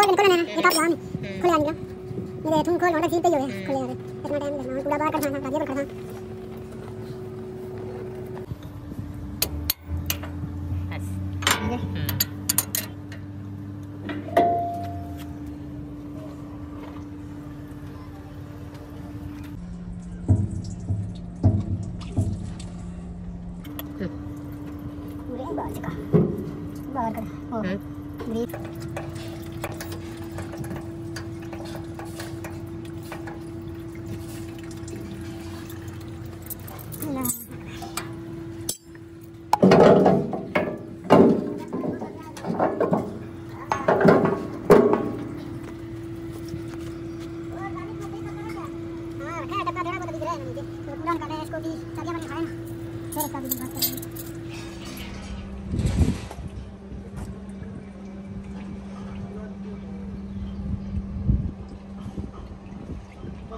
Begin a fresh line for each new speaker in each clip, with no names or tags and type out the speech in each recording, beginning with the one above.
खोलना है ये काट लानी खोल आनी ये तुम खोल वाला सीट पे ही हो खोल यार इतना टाइम लगना पूरा बाहर करना है आगे करना बाहर कर ओ ब्रीथ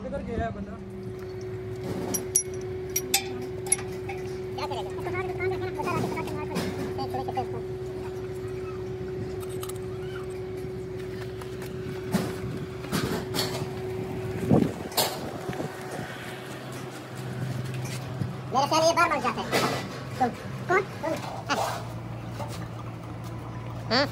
किधर गया है बंदा क्या करेगा इसको काट के रखना बता रहा है काट मार कर छोटे छोटे मेरे ख्याल ये बार मर जाते हैं तुम कौन हां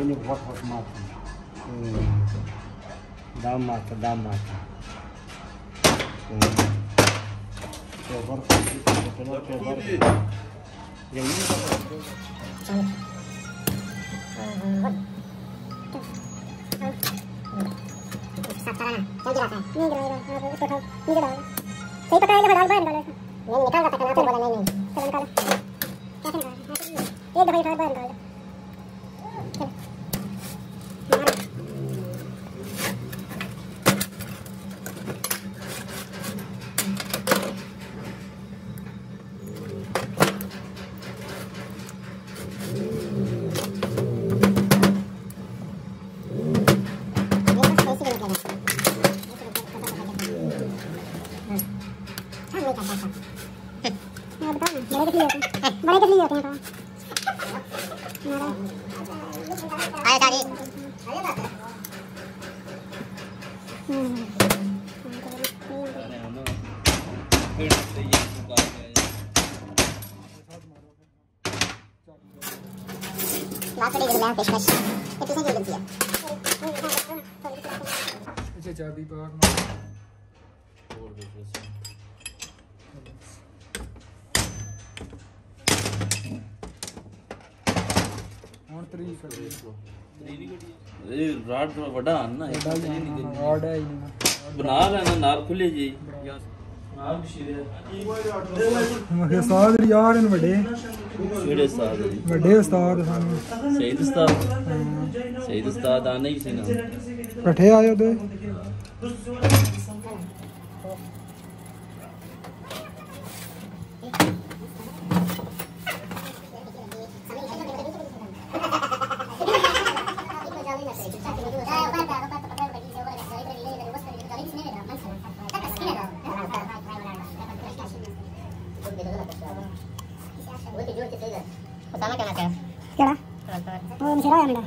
ini buat mati. Damat. Coba yang ini
साफ करा ना, क्यों गिराता है? नहीं गिराएगा, आप इसको उठाओ, नीचे डालो। सही पकड़ा है, डाल बाहर निकालो इसको। नहीं निकाल रहा था, फिर बोला नहीं। चलो निकालो। कैसे निकालो? एक दफा उठाओ, बाहर निकालो। चलो।
आया दादी बात करेंगे मैं पेशकश ये तुझे जो लगती है
अच्छा चाबी बाहर ना छोड़ दे और तरीका
ਇਹ ਰਾਡ ਥੋੜਾ ਵੱਡਾ ਹਨ ਨਾ
ऑर्डर है ही नहीं
ਬਣਾ ਲੈਣਾ ਨਾਲ ਖੁੱਲੇ ਜੀ ਨਾਲ ਸ਼ੀਰੇ
मगर साद यार इन बड़े
ਜਿਹੜੇ ਸਾਦ
बड़े उस्ताद सानू
ਸਹੀਦ ਉਸਤਾਦ ਆਣਾ ਹੀ ਸੀ ਨਾ
इकट्ठे आए उधर
बताना क्या चाहते
क्या वो मुझे रहा है मेरा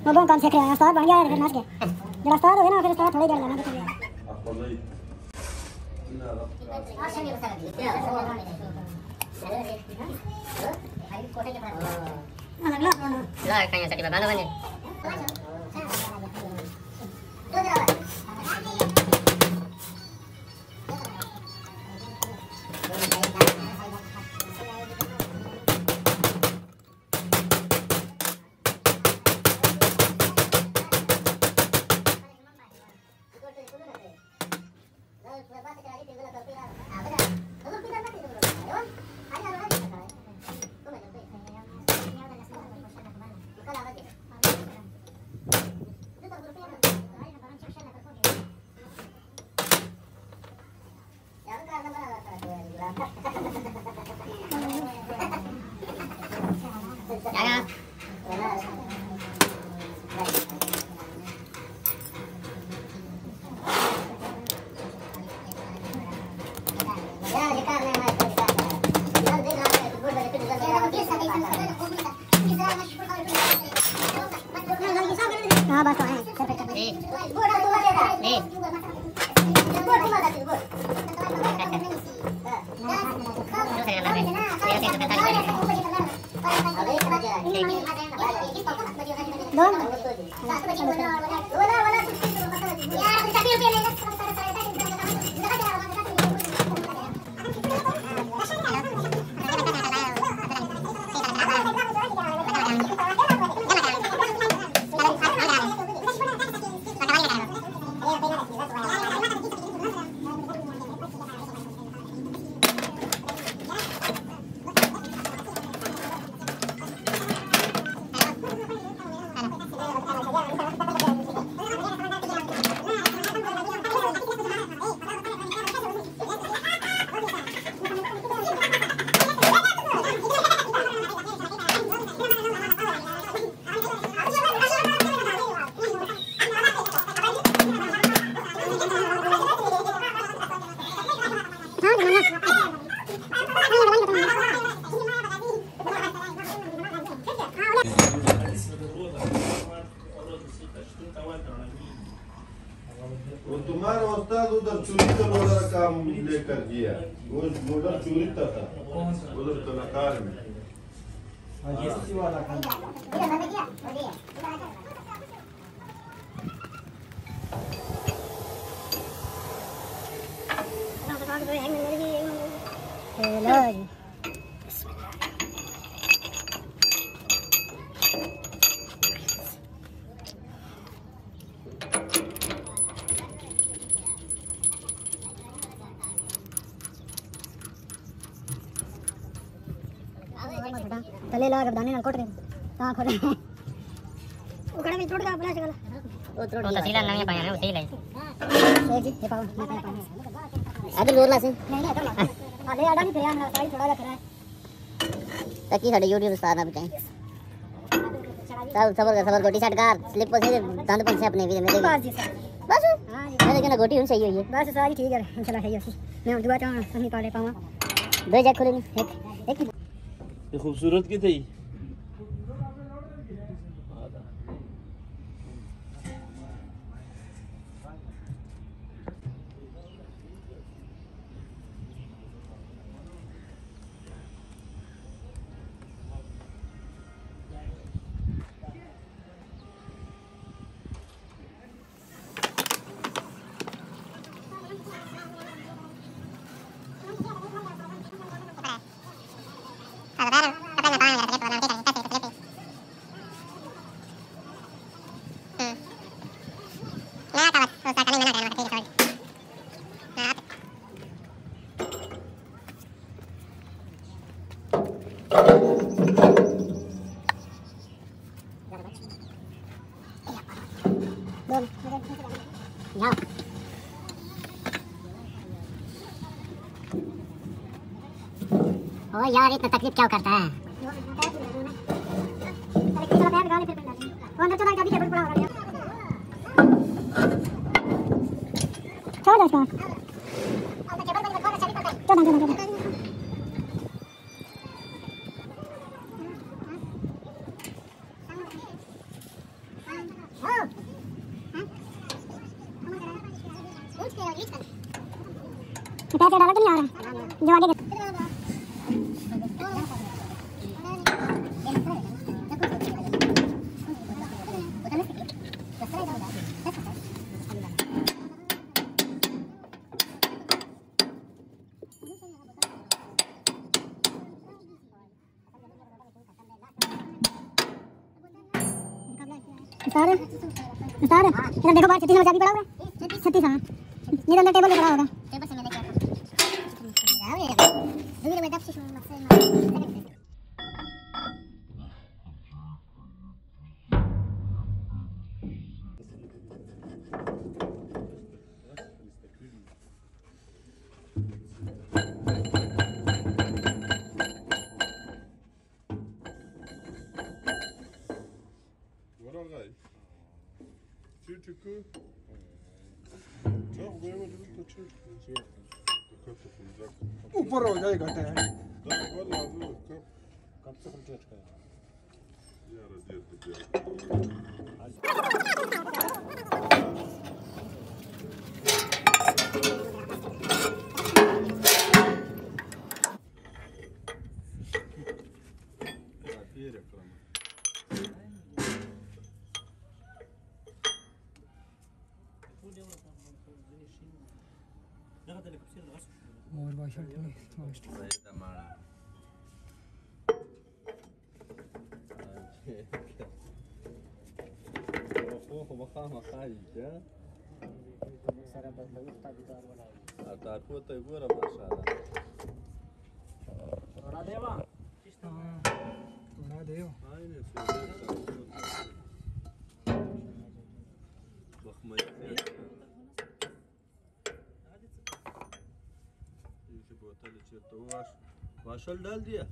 वो बहुत काम सीख रहा है उस्ताद बन गया है फिर नाच के जब उस्ताद हो गया ना फिर उस्ताद थोड़ी देर लेना
ला कहीं साठी बघा बने
हाँ बस है
वो तुम्हारा उस्ताद उधर चोरी का वाला काम लेकर गया, वो मोटर चोरी था उधर कलाकार में।
ये वाला
हेलो ले ला के दाने नाल कोट के ता खोले वो कड़े में टूट गया प्लास्टिक वाला वो टूट गया सीला नहीं पाया है उसे ले एक जी ये पाओ आगे लोर ला से नहीं नहीं अरे आड़ा नहीं फिर ना साइड थोड़ा रख रहा है ताकि साडे यूट्यूब स्टार ना बिताएं सबर गोटी शॉट कार स्लिप पर से दांत पर से अपने भी मेरे बस हां जी मैं लेकिन गोटी उन सही हुई है बस सारी ठीक है इंशाल्लाह सही है मैं दुआ चाहूं सही पाले पावा दो जगह खोले नहीं एक
ये खूबसूरत की थी
ओ यार इतना तकलीफ क्या करता है
पैसे डाला तो नहीं आ रहा जो आगे सर इधर देखो बाहर 36 नंबर चाबी पड़ा हुआ है 36 हां ये अंदर टेबल पे पड़ा होगा
टेबल से मैं लेके आता हूं दूसरे में दबसी मत से
ऊपर हो जाएगा टायर और वाशर नहीं
वाशल डाल दिया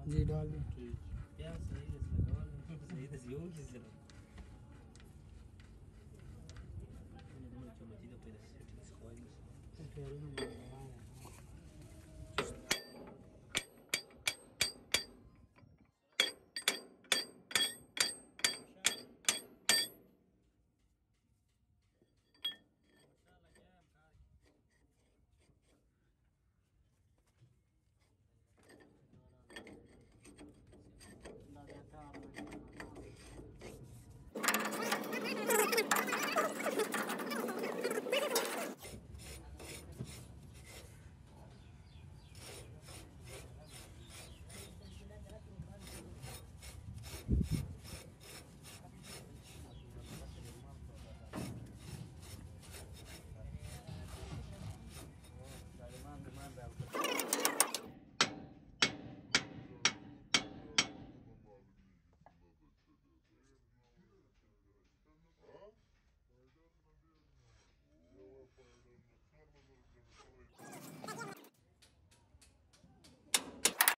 जी डाल दिया
क्या सही है सही है